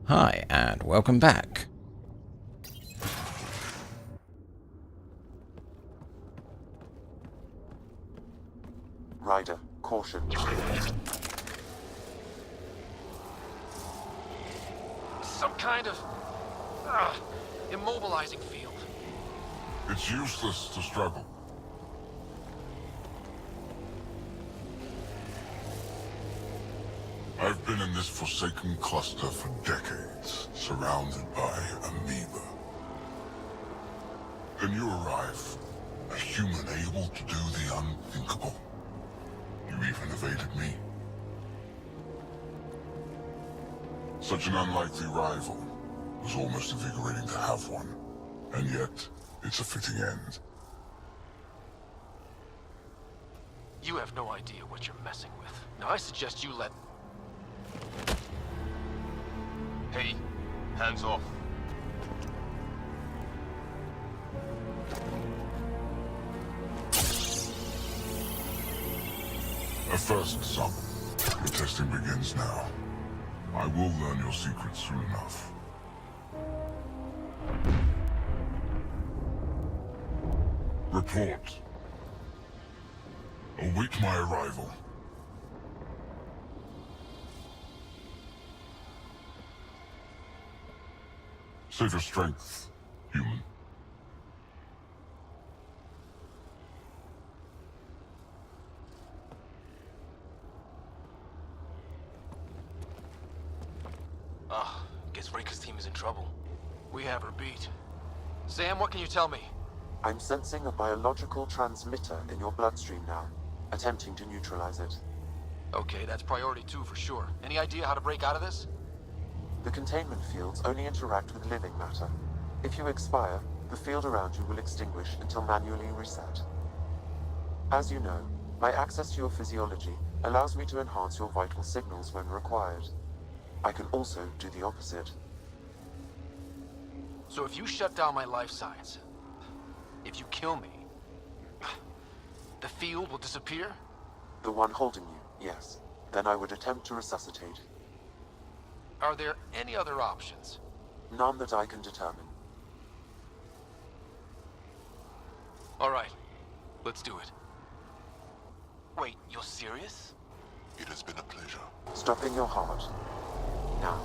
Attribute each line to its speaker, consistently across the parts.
Speaker 1: Hi, and welcome back.
Speaker 2: Ryder, caution.
Speaker 3: Some kind of immobilizing field.
Speaker 4: It's useless to struggle. I've been in this forsaken cluster for decades, surrounded by amoeba. Then you arrive, a human able to do the unthinkable. You even evaded me. Such an unlikely rival. It was almost invigorating to have one. And yet, it's a fitting end.
Speaker 3: You have no idea what you're messing with. Now I suggest you let...
Speaker 5: Hey, hands off.
Speaker 4: A first, son. Your testing begins now. I will learn your secrets soon enough. Report. Await my arrival. Save your strength, human.
Speaker 3: Guess Rika's team is in trouble. We have her beat. Sam, what can you tell me?
Speaker 2: I'm sensing a biological transmitter in your bloodstream now, attempting to neutralize it.
Speaker 3: Okay, that's priority 2 for sure. Any idea how to break out of this?
Speaker 2: The containment fields only interact with living matter. If you expire, the field around you will extinguish until manually reset. As you know, my access to your physiology allows me to enhance your vital signals when required. I can also do the opposite.
Speaker 3: So if you shut down my life signs, if you kill me, the field will disappear?
Speaker 2: The one holding you, yes. Then I would attempt to resuscitate.
Speaker 3: Are there any other options?
Speaker 2: None that I can determine.
Speaker 3: All right, let's do it. Wait, you're serious?
Speaker 4: It has been a pleasure.
Speaker 2: Stopping your heart. Now.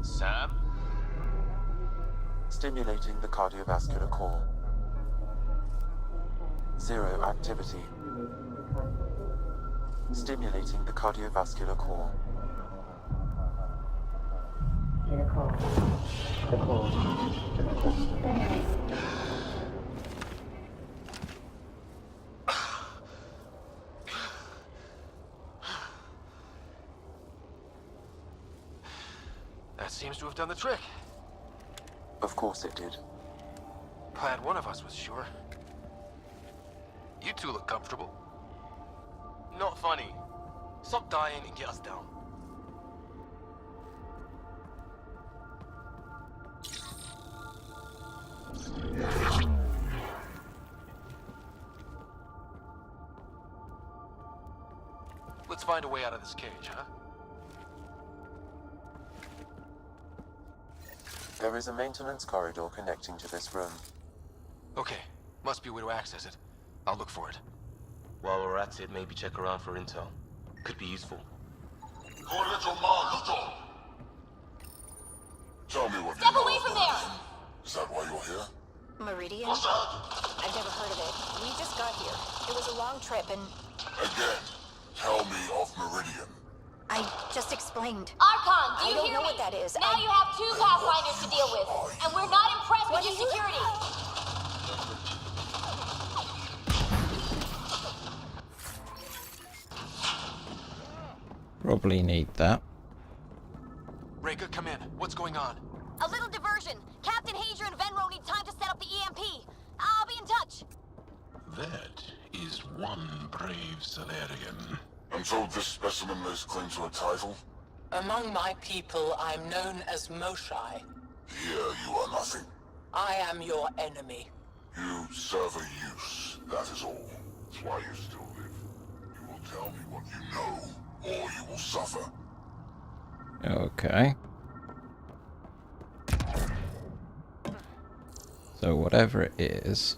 Speaker 5: Sam?
Speaker 2: Stimulating the cardiovascular core. 0 activity. Stimulating the cardiovascular core.
Speaker 3: That seems to have done the trick.
Speaker 2: Of course it did.
Speaker 3: Glad one of us was sure. You two look comfortable.
Speaker 5: Not funny. Stop dying and get us down.
Speaker 3: Let's find a way out of this cage, huh?
Speaker 2: There is a maintenance corridor connecting to this room.
Speaker 3: Okay, must be a way to access it. I'll look for it.
Speaker 5: While we're at it, maybe check around for intel. Could be useful.
Speaker 4: Tell me what
Speaker 6: Step away from there!
Speaker 4: Is that why you're here?
Speaker 6: Meridian? I've never heard of it. We just got here. It was a long trip and...
Speaker 4: Again, tell me of Meridian.
Speaker 6: I just explained.
Speaker 7: Archon, do you
Speaker 6: I don't
Speaker 7: hear
Speaker 6: know
Speaker 7: me?
Speaker 6: what that is.
Speaker 7: Now you have 2 Pathfinders to deal with, and we're not impressed with your security.
Speaker 1: Probably need that.
Speaker 3: Rika, come in. What's going on?
Speaker 7: A little diversion. Captain Hager and Venro need time to set up the EMP. I'll be in touch.
Speaker 8: That is one brave Salarian.
Speaker 4: And so this specimen lays claim to a title?
Speaker 9: Among my people, I'm known as Moshai.
Speaker 4: Here you are nothing.
Speaker 9: I am your enemy.
Speaker 4: You serve a use, that is all. That's why you still live. You will tell me what you know, or you will suffer.
Speaker 1: Okay. So whatever it is,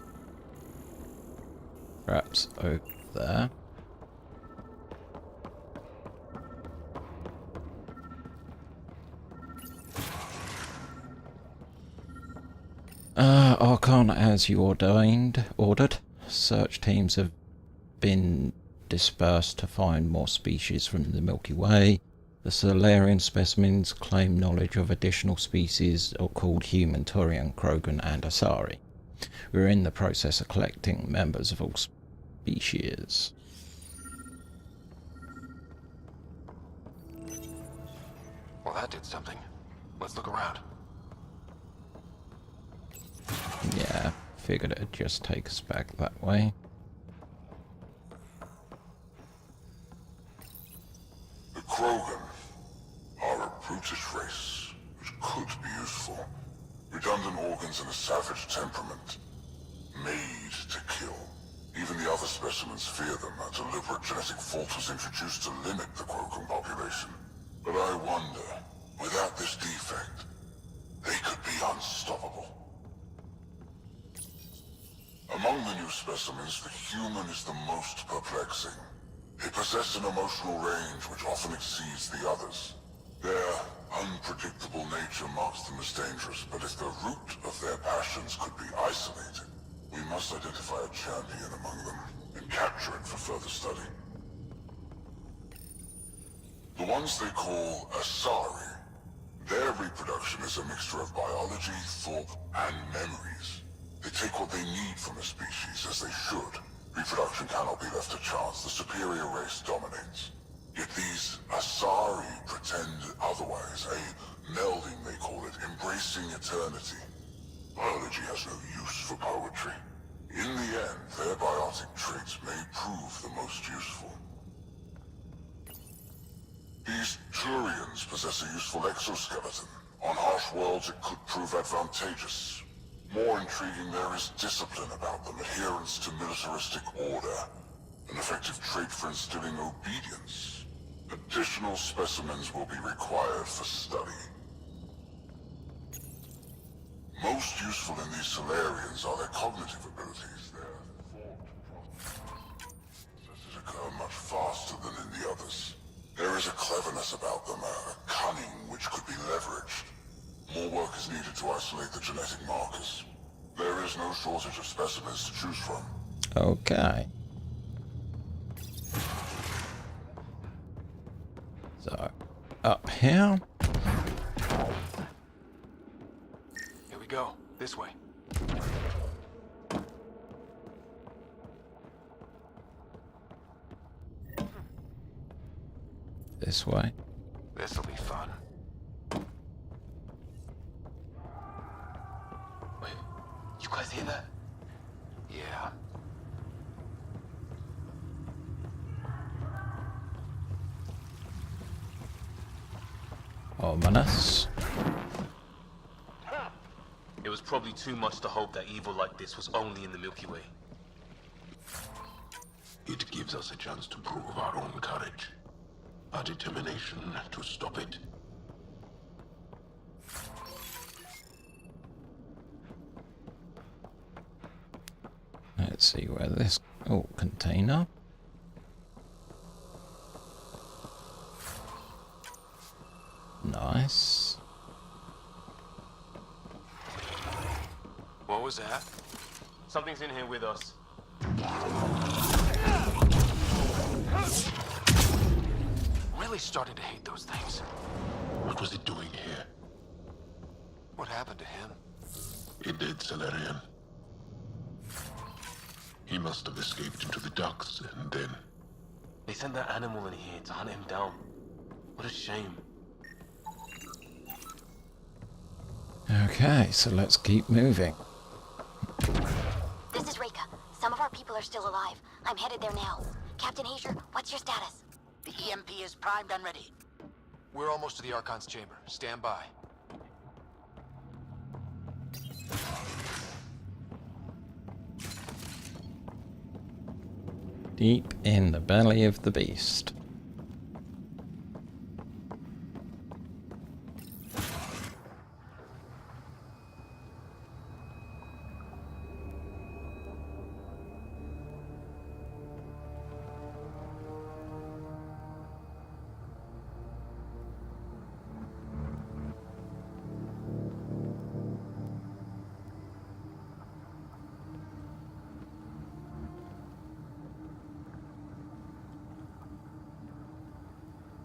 Speaker 1: perhaps over there. Archon, as you ordered. Search teams have been dispersed to find more species from the Milky Way. The Salarian specimens claim knowledge of additional species called human, Turian, Krogan, and Asari. We're in the process of collecting members of all species.
Speaker 3: Well, that did something. Let's look around.
Speaker 1: Yeah, figured it'd just take us back that way.
Speaker 4: The Krogan are a brutish race, which could be useful. Redundant organs and a savage temperament. Made to kill. Even the other specimens fear them. A deliberate genetic fault was introduced to limit the Krogan population. But I wonder, without this defect, they could be unstoppable. Among the new specimens, the human is the most perplexing. They possess an emotional range which often exceeds the others. Their unpredictable nature marks them as dangerous, but if the root of their passions could be isolated, we must identify a champion among them and capture it for further study. The ones they call Asari, their reproduction is a mixture of biology, thought, and memories. They take what they need from a species, as they should. Reproduction cannot be left to chance. The superior race dominates. Yet these Asari pretend otherwise. A melding, they call it, embracing eternity. Biology has no use for poetry. In the end, their biotic traits may prove the most useful. These Turians possess a useful exoskeleton. On harsh worlds, it could prove advantageous. More intriguing, there is discipline about them, adherence to militaristic order, an effective trait for instilling obedience. Additional specimens will be required for study. Most useful in these Salarians are their cognitive abilities. Their thought processes occur much faster than in the others. There is a cleverness about them, a cunning which could be leveraged. More work is needed to isolate the genetic markers. There is no shortage of specimens to choose from.
Speaker 1: Okay. So, up here.
Speaker 3: Here we go. This way.
Speaker 1: This way.
Speaker 3: This'll be fun. Wait, you guys hear that? Yeah.
Speaker 1: Ominous.
Speaker 5: It was probably too much to hope that evil like this was only in the Milky Way.
Speaker 8: It gives us a chance to prove our own courage. Our determination to stop it.
Speaker 1: Let's see where this... Oh, container. Nice.
Speaker 3: What was that?
Speaker 5: Something's in here with us.
Speaker 3: Really starting to hate those things.
Speaker 8: What was it doing here?
Speaker 3: What happened to him?
Speaker 8: It did, Salarian. He must have escaped into the docks, and then...
Speaker 5: They sent that animal in here to hunt him down. What a shame.
Speaker 1: Okay, so let's keep moving.
Speaker 7: This is Rika. Some of our people are still alive. I'm headed there now. Captain Hager, what's your status?
Speaker 10: The EMP is primed and ready.
Speaker 3: We're almost to the Archon's chamber. Stand by.
Speaker 1: Deep in the belly of the beast.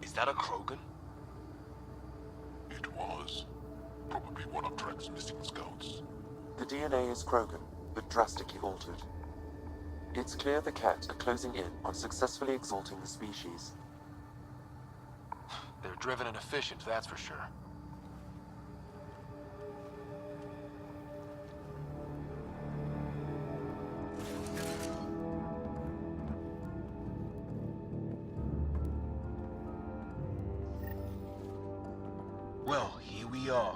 Speaker 3: Is that a Krogan?
Speaker 8: It was. Probably one of Drax's missing scouts.
Speaker 2: The DNA is Krogan, but drastically altered. It's clear the Ket are closing in on successfully exalting the species.
Speaker 3: They're driven and efficient, that's for sure. Well, here we are.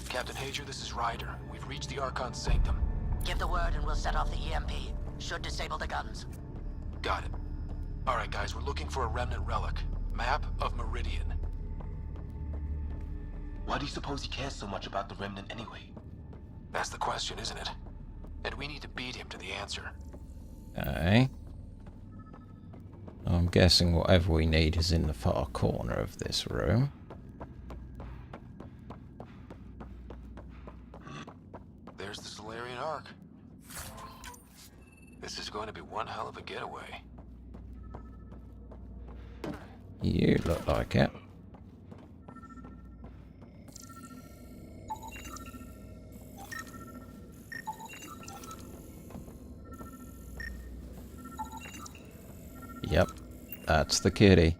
Speaker 3: Captain Hager, this is Ryder. We've reached the Archon's sanctum.
Speaker 10: Give the word and we'll set off the EMP. Should disable the guns.
Speaker 3: Got it. Alright guys, we're looking for a remnant relic. Map of Meridian.
Speaker 5: Why do you suppose he cares so much about the remnant anyway?
Speaker 3: That's the question, isn't it? And we need to beat him to the answer.
Speaker 1: Okay. I'm guessing whatever we need is in the far corner of this room.
Speaker 3: There's the Salarian Ark. This is going to be one hell of a getaway.
Speaker 1: You look like it. Yep, that's the kitty.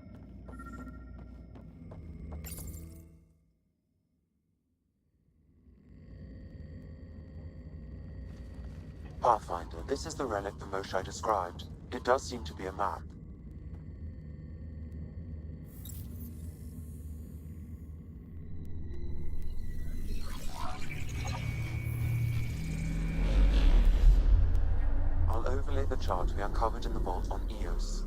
Speaker 2: Pathfinder, this is the relic the Moshai described. It does seem to be a map. I'll overlay the chart we uncovered in the vault on Eos.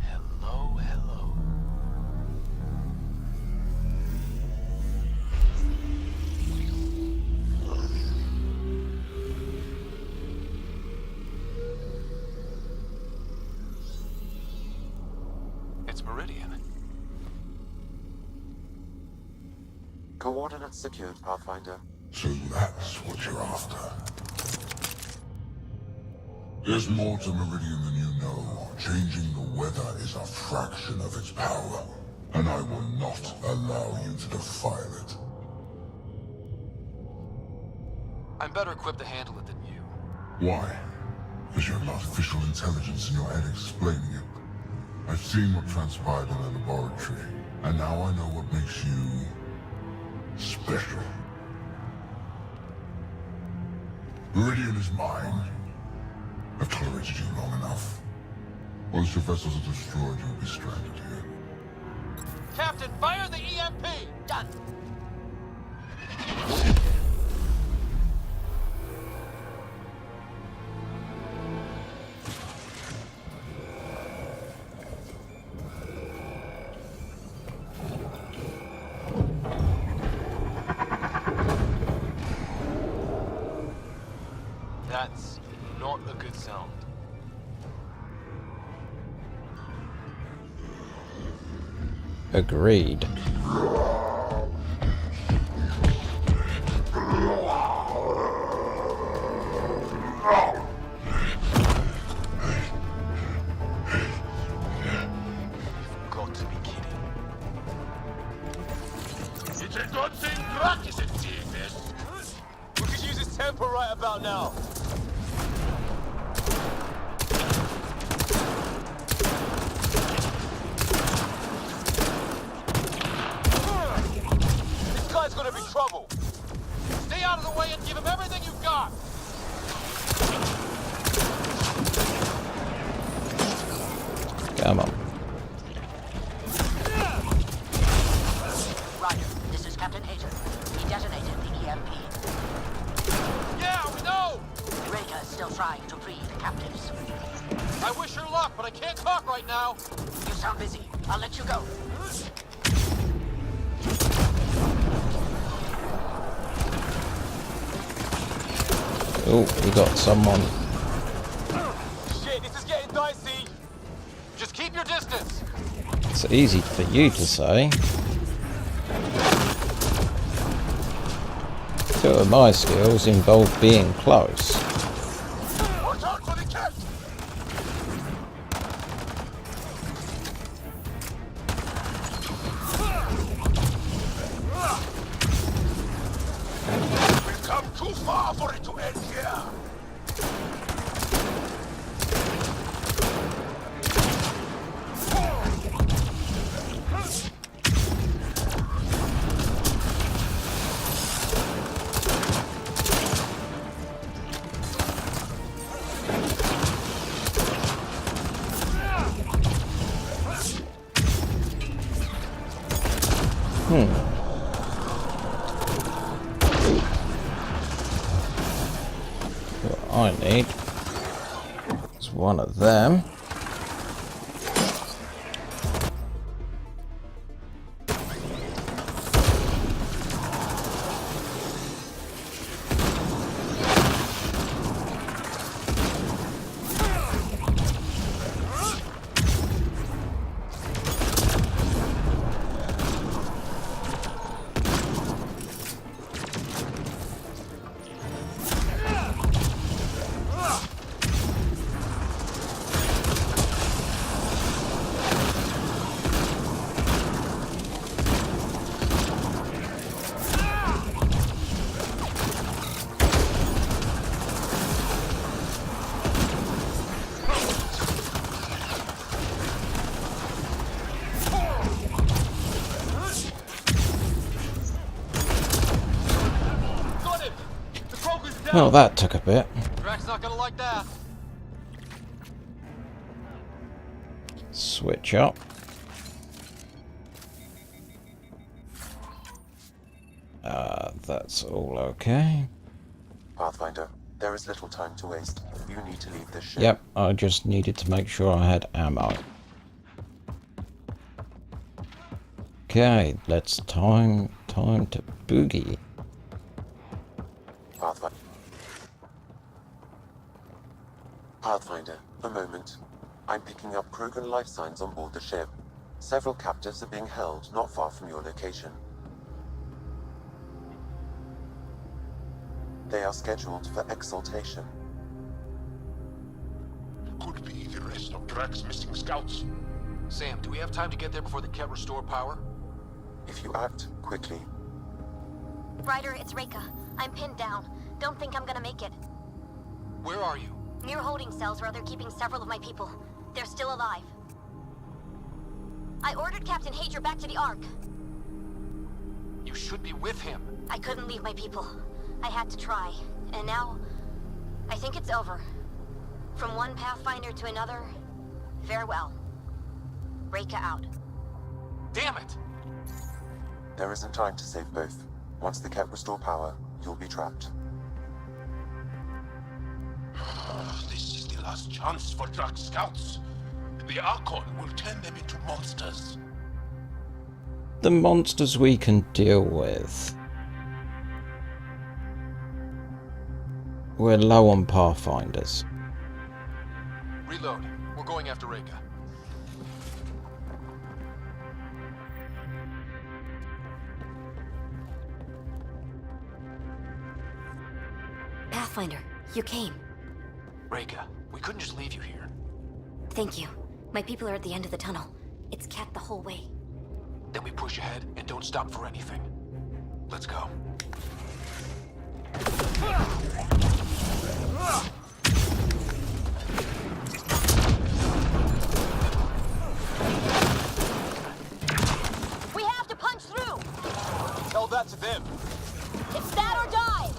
Speaker 3: Hello, hello. It's Meridian.
Speaker 2: Coordinates secured, Pathfinder.
Speaker 4: So that's what you're after. There's more to Meridian than you know. Changing the weather is a fraction of its power, and I will not allow you to defile it.
Speaker 3: I'm better equipped to handle it than you.
Speaker 4: Why? Because you have artificial intelligence in your head explaining it. I've seen what transpired in the laboratory, and now I know what makes you special. Meridian is mine. I've tolerated you long enough. Once your vessels are destroyed, you'll be stranded here.
Speaker 5: Captain, fire the EMP!
Speaker 10: Done.
Speaker 5: That's not a good sound.
Speaker 1: Agreed.
Speaker 5: You've got to be kidding.
Speaker 8: It's a good thing Drax isn't seeing this.
Speaker 5: We could use his temper right about now. This guy's gonna be trouble. Stay out of the way and give him everything you've got.
Speaker 1: Come on.
Speaker 10: Ryder, this is Captain Hager. He detonated the EMP.
Speaker 3: but I can't talk right now.
Speaker 10: You sound busy. I'll let you go.
Speaker 1: Oh, we got someone.
Speaker 5: Shit, this is getting dicey.
Speaker 3: Just keep your distance.
Speaker 1: It's easy for you to say. Two of my skills involve being close.
Speaker 4: Watch out for the cat! We've come too far for it to end here.
Speaker 1: What I need is one of them. Well, that took a bit.
Speaker 3: Drax's not gonna like that.
Speaker 1: Switch up. That's all okay.
Speaker 2: Pathfinder, there is little time to waste. You need to leave this ship.
Speaker 1: Yep, I just needed to make sure I had ammo. Okay, let's time to boogie.
Speaker 2: Pathfinder, a moment. I'm picking up Krogan life signs on board the ship. Several captives are being held not far from your location. They are scheduled for exaltation.
Speaker 8: Could be the rest of Drax's missing scouts.
Speaker 3: Sam, do we have time to get there before the Ket restore power?
Speaker 2: If you act quickly.
Speaker 7: Ryder, it's Reika. I'm pinned down. Don't think I'm gonna make it.
Speaker 3: Where are you?
Speaker 7: Near holding cells where they're keeping several of my people. They're still alive. I ordered Captain Hager back to the Ark.
Speaker 3: You should be with him.
Speaker 7: I couldn't leave my people. I had to try. And now, I think it's over. From one Pathfinder to another, farewell. Reika out.
Speaker 3: Damn it!
Speaker 2: There isn't time to save both. Once the Ket restore power, you'll be trapped.
Speaker 8: This is the last chance for Drax scouts. The Archon will turn them into monsters.
Speaker 1: The monsters we can deal with. We're low on Pathfinders.
Speaker 3: Reload. We're going after Reika.
Speaker 6: Pathfinder, you came.
Speaker 3: Reika, we couldn't just leave you here.
Speaker 6: Thank you. My people are at the end of the tunnel. It's Ket the whole way.
Speaker 3: Then we push ahead and don't stop for anything. Let's go.
Speaker 7: We have to punch through!
Speaker 5: Tell that to them.
Speaker 7: It's that or die!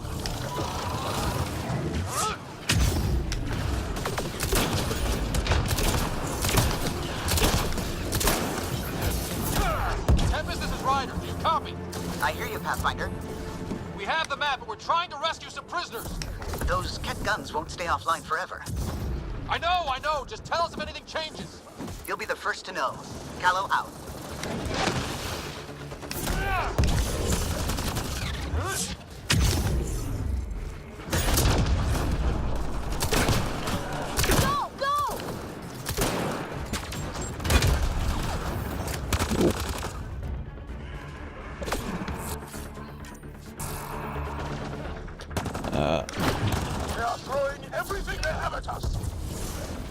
Speaker 3: Tempest, this is Ryder. Do you copy?
Speaker 10: I hear you, Pathfinder.
Speaker 3: We have the map, but we're trying to rescue some prisoners.
Speaker 10: Those Ket guns won't stay offline forever.
Speaker 3: I know! Just tell us if anything changes!
Speaker 10: You'll be the first to know. Callow out.
Speaker 7: Go! Go!
Speaker 8: They are throwing everything they have at us.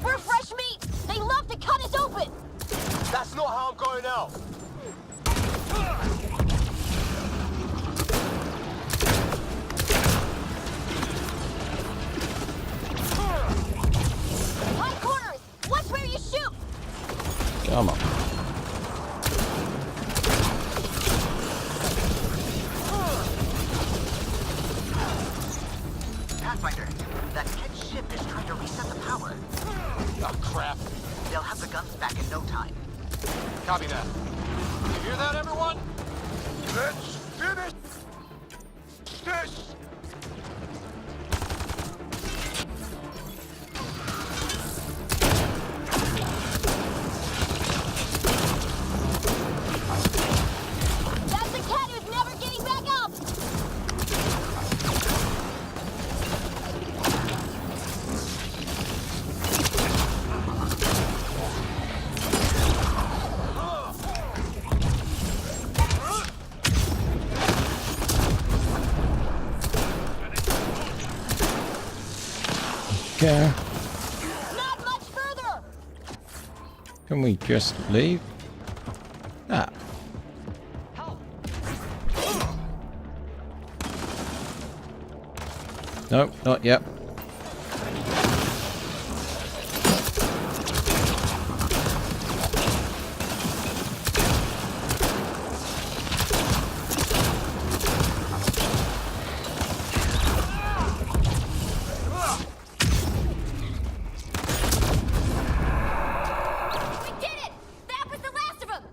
Speaker 7: We're fresh meat! They love to cut us open!
Speaker 5: That's not how I'm going out.
Speaker 7: High corners! Watch where you shoot!
Speaker 1: Come on.
Speaker 10: Pathfinder, that dead ship is trying to reset the power.
Speaker 3: Oh, crap.
Speaker 10: They'll have the guns back in no time.
Speaker 3: Copy that. You hear that, everyone?
Speaker 8: Let's finish this.
Speaker 7: That's the cat who's never getting back up!
Speaker 1: Okay.
Speaker 7: Not much further!
Speaker 1: Can we just leave? Ah. No, not yet.
Speaker 7: We did it! That was the last of them!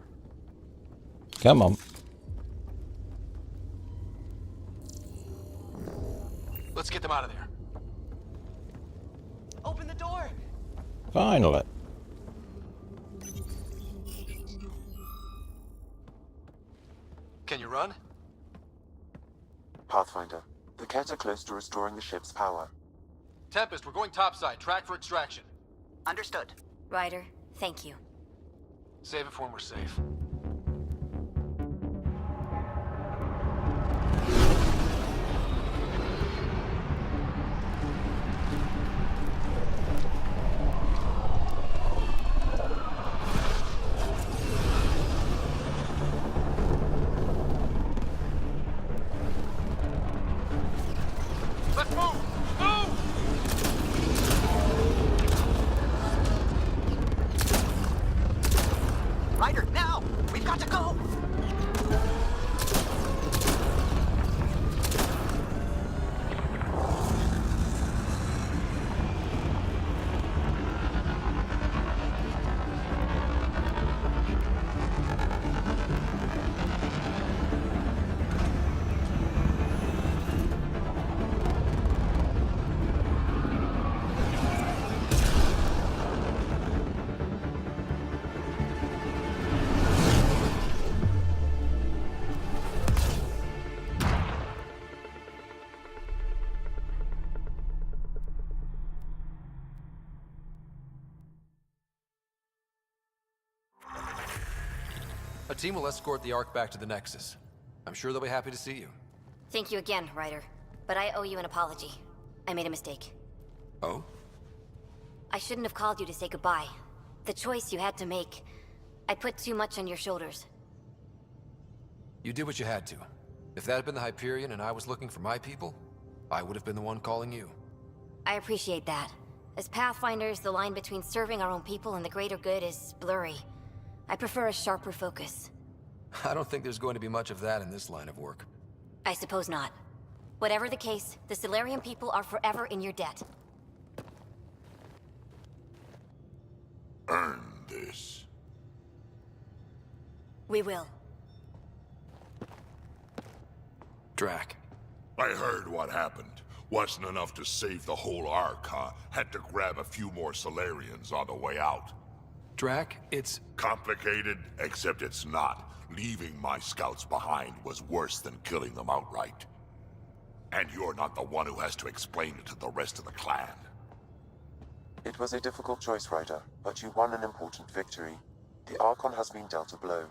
Speaker 1: Come on.
Speaker 3: Let's get them out of there.
Speaker 5: Open the door.
Speaker 1: Finally.
Speaker 3: Can you run?
Speaker 2: Pathfinder, the Ket are close to restoring the ship's power.
Speaker 3: Tempest, we're going topside. Track for extraction.
Speaker 10: Understood.
Speaker 7: Ryder, thank you.
Speaker 3: Save it for when we're safe. Let's move! Move!
Speaker 10: Ryder, now! We've got to go!
Speaker 3: A team will escort the Ark back to the Nexus. I'm sure they'll be happy to see you.
Speaker 7: Thank you again, Ryder. But I owe you an apology. I made a mistake.
Speaker 3: Oh?
Speaker 7: I shouldn't have called you to say goodbye. The choice you had to make. I put too much on your shoulders.
Speaker 3: You did what you had to. If that had been the Hyperion and I was looking for my people, I would have been the one calling you.
Speaker 7: I appreciate that. As Pathfinders, the line between serving our own people and the greater good is blurry. I prefer a sharper focus.
Speaker 3: I don't think there's going to be much of that in this line of work.
Speaker 7: I suppose not. Whatever the case, the Salarian people are forever in your debt.
Speaker 8: Earn this.
Speaker 7: We will.
Speaker 3: Drac.
Speaker 8: I heard what happened.
Speaker 4: Wasn't enough to save the whole Archon. Had to grab a few more Salarians on the way out.
Speaker 3: Drac, it's...
Speaker 4: Complicated, except it's not. Leaving my scouts behind was worse than killing them outright. And you're not the one who has to explain it to the rest of the clan.
Speaker 2: It was a difficult choice, Ryder, but you won an important victory. The Archon has been dealt a blow.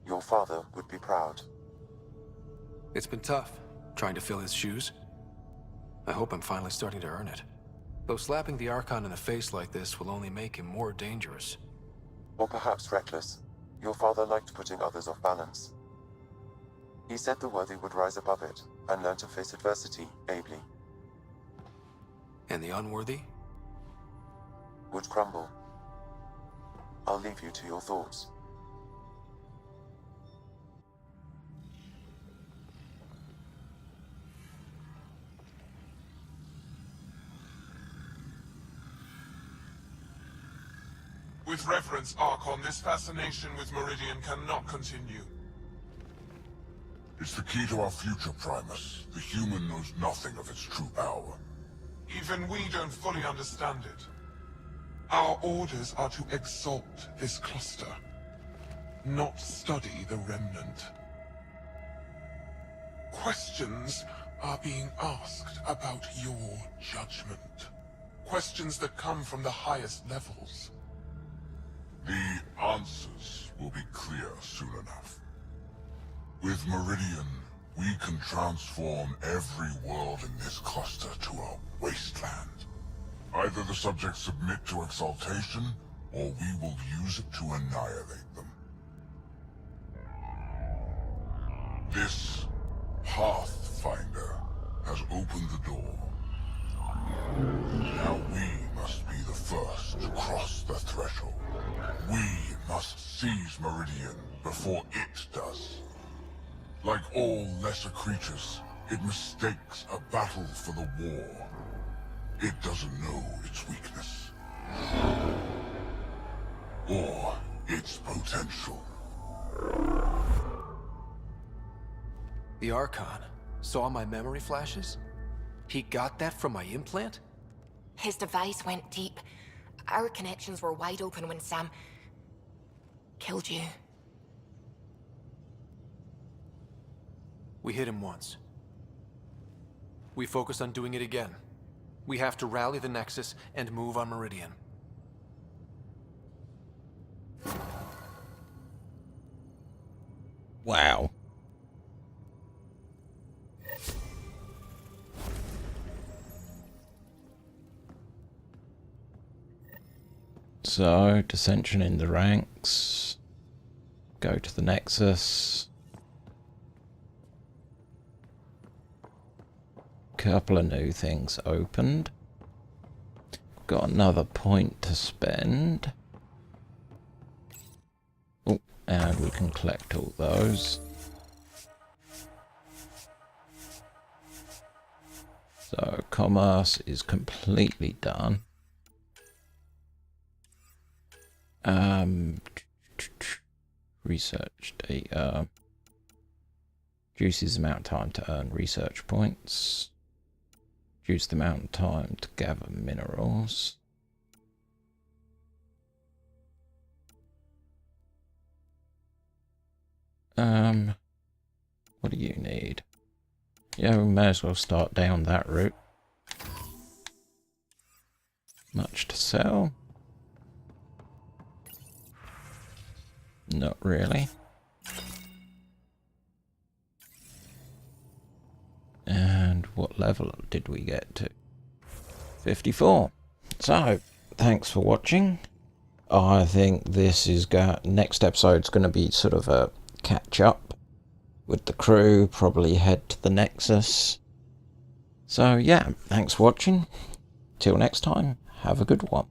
Speaker 2: Your father would be proud.
Speaker 3: It's been tough, trying to fill his shoes. I hope I'm finally starting to earn it. Though slapping the Archon in the face like this will only make him more dangerous.
Speaker 2: Or perhaps reckless. Your father liked putting others off balance. He said the worthy would rise above it, and learn to face adversity ably.
Speaker 3: And the unworthy?
Speaker 2: Would crumble. I'll leave you to your thoughts.
Speaker 8: With reverence, Archon, this fascination with Meridian cannot continue.
Speaker 4: It's the key to our future, Primus. The human knows nothing of its true power.
Speaker 8: Even we don't fully understand it. Our orders are to exalt this cluster, not study the remnant. Questions are being asked about your judgment. Questions that come from the highest levels.
Speaker 4: The answers will be clear soon enough. With Meridian, we can transform every world in this cluster to a wasteland. Either the subjects submit to exaltation, or we will use it to annihilate them. This Pathfinder has opened the door. Now we must be the first to cross the threshold. We must seize Meridian before it does. Like all lesser creatures, it mistakes a battle for the war. It doesn't know its weakness. Or its potential.
Speaker 3: The Archon saw my memory flashes? He got that from my implant?
Speaker 6: His device went deep. Our connections were wide open when Sam killed you.
Speaker 3: We hit him once. We focus on doing it again. We have to rally the Nexus and move on Meridian.
Speaker 1: Wow. So, dissension in the ranks. Go to the Nexus. Couple of new things opened. Got another point to spend. Oh, and we can collect all those. So, commerce is completely done. Research data. Reduces the amount of time to earn research points. Reduce the amount of time to gather minerals. What do you need? Yeah, we may as well start down that route. Much to sell? Not really. And what level did we get to? 54. So, thanks for watching. I think this is next episode's going to be sort of a catch up with the crew, probably head to the Nexus. So yeah, thanks for watching. Till next time, have a good one.